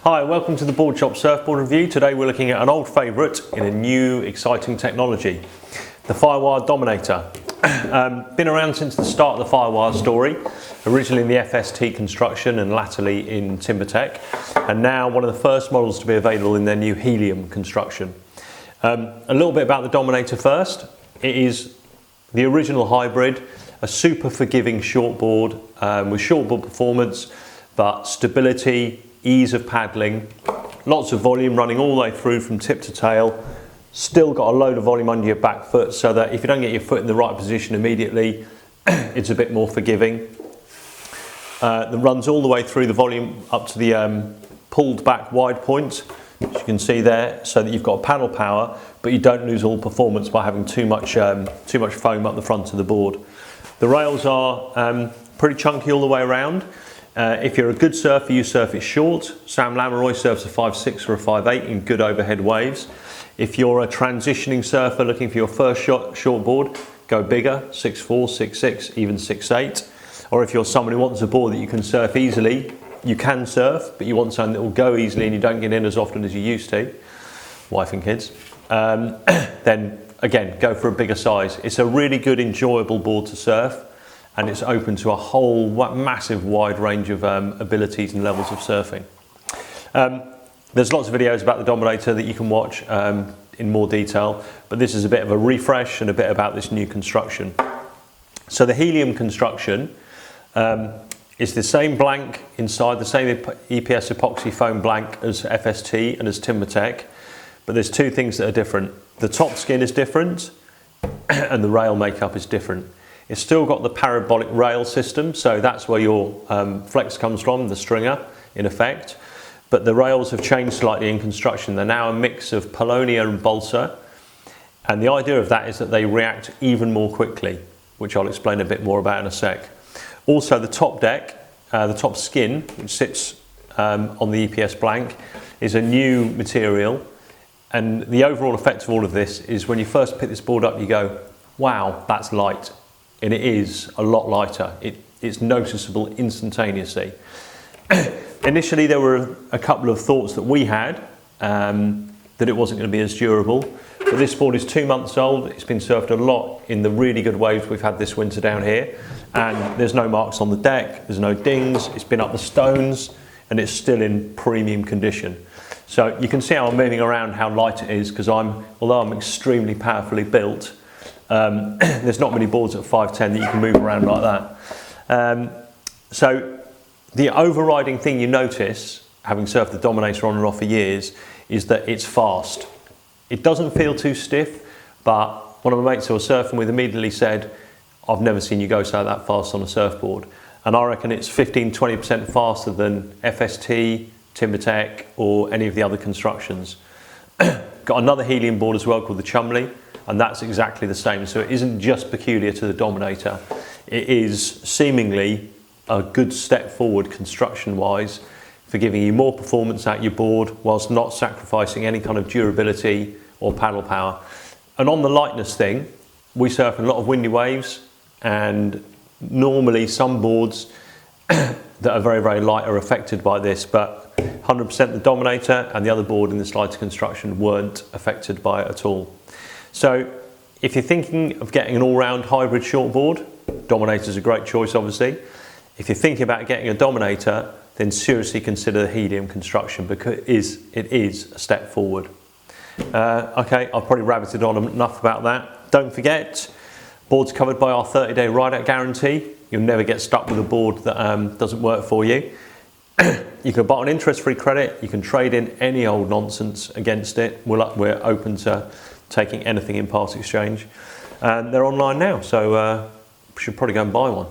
Hi, welcome to the Boardshop Surfboard review. Today we're looking at an old favourite in a new exciting technology, the Firewire Dominator. Been around since the start of the Firewire story, originally in the FST construction and latterly in TimberTech, and now one of the first models to be available in their new Helium construction. A little bit about the Dominator first. It is the original hybrid, a super forgiving shortboard with shortboard performance, but stability, ease of paddling, lots of volume running all the way through from tip to tail, still got a load of volume under your back foot so that if you don't get your foot in the right position immediately, it's a bit more forgiving. That runs all the way through the volume up to the pulled back wide point, as you can see there, so that you've got paddle power, but you don't lose all performance by having too much foam up the front of the board. The rails are pretty chunky all the way around. If you're a good surfer, you surf it short. Sam Lamoureux surfs a 5.6 or a 5.8 in good overhead waves. If you're a transitioning surfer looking for your first shortboard, go bigger, 6.4, 6.6, even 6.8. Or if you're someone who wants a board that you can surf easily, you can surf, but you want something that will go easily and you don't get in as often as you used to, wife and kids, then again, go for a bigger size. It's a really good, enjoyable board to surf, and it's open to a whole massive wide range of abilities and levels of surfing. There's lots of videos about the Dominator that you can watch in more detail, but this is a bit of a refresh and a bit about this new construction. So the Helium construction is the same blank inside, the same EPS epoxy foam blank as FST and as TimberTech, but there's two things that are different. The top skin is different and the rail makeup is different. It's still got the parabolic rail system, so that's where your flex comes from, the stringer, in effect. But the rails have changed slightly in construction. They're now a mix of Polonia and balsa, and the idea of that is that they react even more quickly, which I'll explain a bit more about in a sec. Also, the top deck, the top skin, which sits on the EPS blank, is a new material, and the overall effect of all of this is when you first pick this board up, you go, wow, that's light. And it is a lot lighter. It's noticeable instantaneously. Initially, there were a couple of thoughts that we had that it wasn't going to be as durable. But this board is 2 months old. It's been surfed a lot in the really good waves we've had this winter down here. And there's no marks on the deck. There's no dings. It's been up the stones, and it's still in premium condition. So you can see how I'm moving around, how light it is, because although I'm extremely powerfully built, there's not many boards at 5'10" that you can move around like that. So the overriding thing you notice, having surfed the Dominator on and off for years, is that it's fast. It doesn't feel too stiff, but one of my mates who I was surfing with immediately said, I've never seen you go so that fast on a surfboard. And I reckon it's 15-20% faster than FST, TimberTech, or any of the other constructions. Got another Helium board as well called the Chumley, and that's exactly the same. So it isn't just peculiar to the Dominator. It is seemingly a good step forward construction-wise for giving you more performance out your board whilst not sacrificing any kind of durability or paddle power. And on the lightness thing, we surf in a lot of windy waves, and normally some boards that are very, very light are affected by this, but 100% the Dominator and the other board in this lighter construction weren't affected by it at all. So if you're thinking of getting an all-round hybrid shortboard, Dominator is a great choice, obviously. If you're thinking about getting a Dominator, then seriously consider the Helium construction, because it is a step forward. Okay, I've probably rabbited on enough about that. Don't forget, board's covered by our 30-day ride-out guarantee. You'll never get stuck with a board that doesn't work for you. You can buy on interest-free credit. You can trade in any old nonsense against it. We're open to taking anything in part exchange. And they're online now, so we should probably go and buy one.